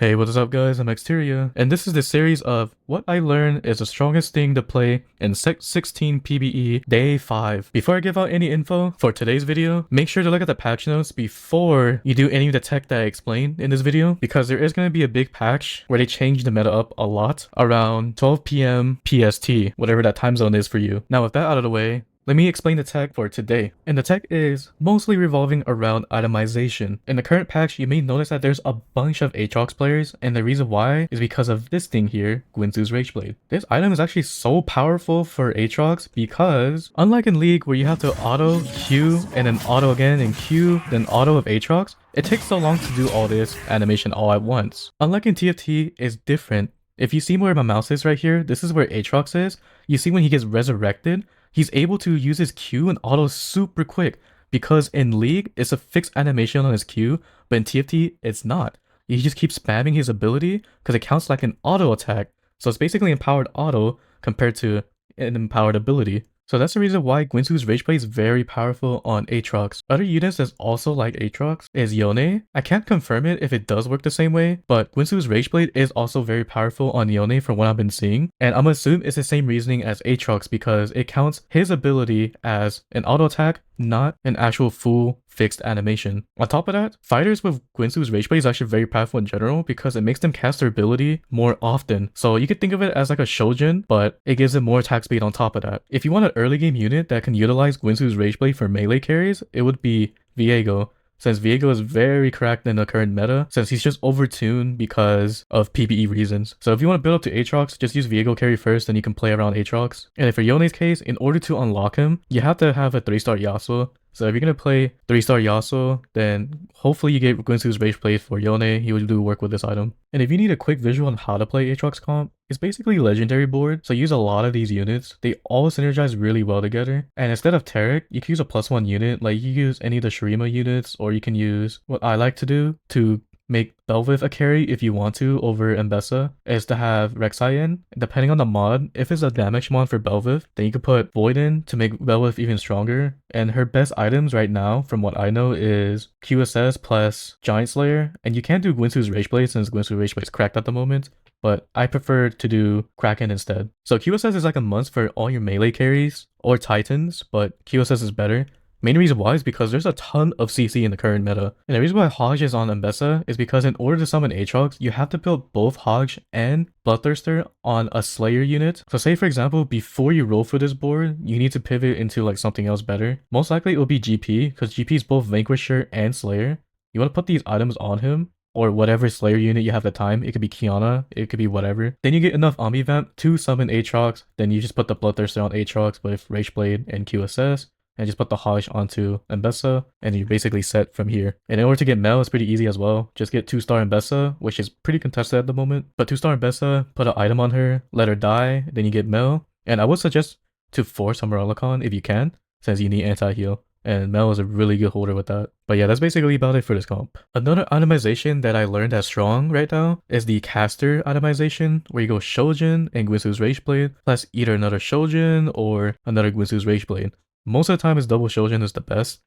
Hey, what is up guys, I'm Exteria, and this is the series of what I learned is the strongest thing to play in 16 PBE Day 5. Before I give out any info for today's video, make sure to look at the patch notes before you do any of the tech that I explained in this video, because there is going to be a big patch where they change the meta up a lot around 12 p.m. PST, whatever that time zone is for you. Now with that out of the way, let me explain the tech for today. And the tech is mostly revolving around itemization. In the current patch, you may notice that there's a bunch of Aatrox players, and the reason why is because of this thing here, Gwynsu's Rageblade. This item is actually so powerful for Aatrox because, unlike in League where you have to auto, Q, and then auto again, and Q, then auto of Aatrox, it takes so long to do all this animation all at once. Unlike in TFT, it's different. If you see where my mouse is right here, this is where Aatrox is. You see when he gets resurrected, he's able to use his Q and auto super quick, because in League, it's a fixed animation on his Q, but in TFT, it's not. He just keeps spamming his ability because it counts like an auto attack. So it's basically empowered auto compared to an empowered ability. So that's the reason why Gwynsu's Rageblade is very powerful on Aatrox. Other units that's also like Aatrox is Yone. I can't confirm it if it does work the same way, but Gwynsu's Rageblade is also very powerful on Yone from what I've been seeing. And I'm assuming it's the same reasoning as Aatrox because it counts his ability as an auto attack, not an actual full fixed animation. On top of that, fighters with Gwynsu's Rageblade is actually very powerful in general because it makes them cast their ability more often. So you could think of it as like a Shojin, but it gives it more attack speed on top of that. If you want an early game unit that can utilize Gwynsu's Rageblade for melee carries, it would be Viego. Since Viego is very cracked in the current meta, since he's just overtuned because of PBE reasons. So if you want to build up to Aatrox, just use Viego carry first and you can play around Aatrox. And if for Yone's case, in order to unlock him, you have to have a 3-star Yasuo. So if you're going to play 3-star Yasuo, then hopefully you get Gwynsu's Rageblade for Yone. He will do work with this item. And if you need a quick visual on how to play Aatrox comp, it's basically legendary board, so use a lot of these units. They all synergize really well together. And instead of Taric, you can use a +1 unit, like you use any of the Shurima units, or you can use what I like to do to make Bel'Veth a carry if you want to over Mbessa, is to have Rek'Sai in. Depending on the mod, if it's a damage mod for Bel'Veth, then you could put Void in to make Bel'Veth even stronger. And her best items right now, from what I know, is QSS plus Giant Slayer. And you can't do Gwynsu's Rageblade since Gwynsu's Rageblade is cracked at the moment, but I prefer to do Kraken instead. So QSS is like a must for all your melee carries or Titans, but QSS is better. Main reason why is because there's a ton of CC in the current meta. And the reason why Hodge is on Mbessa is because in order to summon Aatrox, you have to build both Hodge and Bloodthirster on a Slayer unit. So say for example, before you roll for this board, you need to pivot into like something else better. Most likely it will be GP, because GP is both Vanquisher and Slayer. You want to put these items on him, or whatever Slayer unit you have at the time. It could be Kiana, it could be whatever. Then you get enough Omnivamp to summon Aatrox, then you just put the Bloodthirster on Aatrox with Rageblade and QSS, and just put the Hodge onto Mbessa, and you're basically set from here. And in order to get Mel, it's pretty easy as well. Just get 2-star Mbessa, which is pretty contested at the moment. But 2-star Mbessa, put an item on her, let her die, then you get Mel. And I would suggest to force Umbralicon if you can, since you need anti-heal. And Mel is a really good holder with that. But yeah, that's basically about it for this comp. Another itemization that I learned that's strong right now is the caster itemization, where you go Shojin and Gwynsu's Rageblade, plus either another Shojin or another Gwynsu's Rageblade. Most of the time, his double Shojin is the best.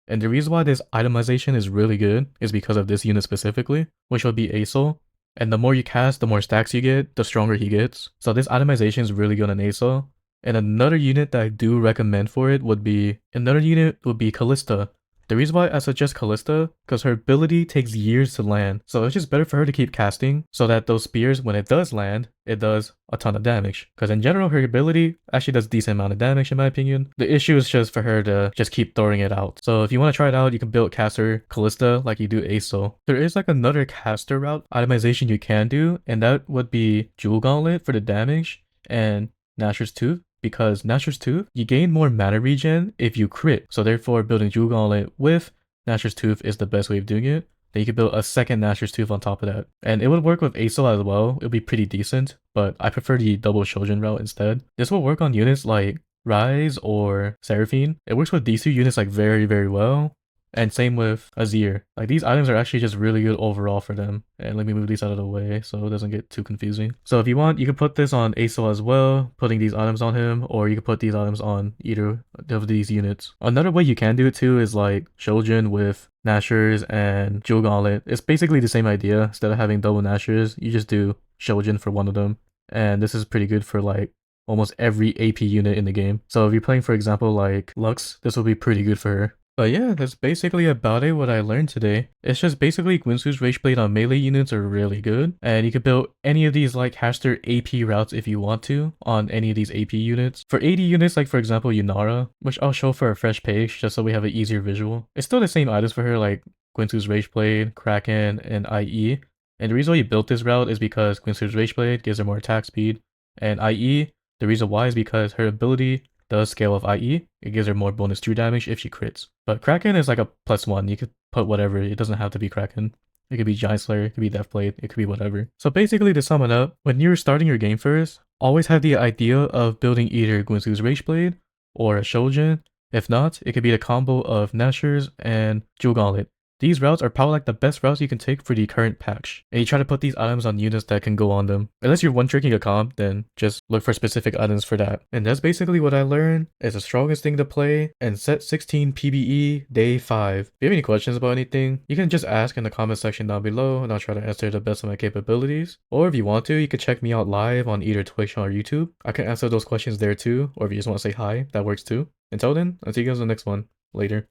And the reason why this itemization is really good is because of this unit specifically, which would be Aesol. And the more you cast, the more stacks you get, the stronger he gets. So this itemization is really good on Aesol. And another unit that I do recommend for it would be Callista. The reason why I suggest Callista, because her ability takes years to land, so it's just better for her to keep casting, so that those spears, when it does land, it does a ton of damage. Because in general, her ability actually does a decent amount of damage in my opinion. The issue is just for her to just keep throwing it out. So if you want to try it out, you can build caster Callista like you do Aesol. There is like another caster route itemization you can do, and that would be Jewel Gauntlet for the damage and Nashor's Tooth. Because Nashor's Tooth, you gain more mana regen if you crit. So therefore, building Jewel Gauntlet with Nashor's Tooth is the best way of doing it. Then you can build a second Nashor's Tooth on top of that. And it would work with Aesol as well. It would be pretty decent, but I prefer the double Shojin route instead. This will work on units like Rise or Seraphine. It works with these two units like very, very well. And same with Azir. Like these items are actually just really good overall for them. And let me move these out of the way so it doesn't get too confusing. So if you want, you can put this on Aso as well, putting these items on him, or you can put these items on either of these units. Another way you can do it too is like Shojin with Nashers and Jewel Gauntlet. It's basically the same idea. Instead of having double Nashers, you just do Shojin for one of them. And this is pretty good for like almost every AP unit in the game. So if you're playing, for example, like Lux, this will be pretty good for her. But yeah, that's basically about it what I learned today. It's just basically Guinsoo's Rage Blade on melee units are really good. And you can build any of these like Haster AP routes if you want to on any of these AP units. For AD units, like for example Yunara, which I'll show for a fresh page just so we have an easier visual. It's still the same items for her like Guinsoo's Rage Blade, Kraken, and IE. And the reason why you built this route is because Guinsoo's Rage Blade gives her more attack speed. And IE, the reason why is because her ability does scale with IE. It gives her more bonus 2 damage if she crits. But Kraken is like a +1. You could put whatever. It doesn't have to be Kraken. It could be Giant Slayer, it could be Deathblade, it could be whatever. So basically to sum it up, when you're starting your game first, always have the idea of building either Guinsoo's Rage Blade or a Shojin. If not, it could be the combo of Nashers and Jewel Gauntlet. These routes are probably like the best routes you can take for the current patch. And you try to put these items on units that can go on them. Unless you're one-tricking a comp, then just look for specific items for that. And that's basically what I learned is the strongest thing to play and set 16 PBE day 5. If you have any questions about anything, you can just ask in the comment section down below and I'll try to answer to the best of my capabilities. Or if you want to, you can check me out live on either Twitch or YouTube. I can answer those questions there too, or if you just want to say hi, that works too. Until then, I'll see you guys in the next one. Later.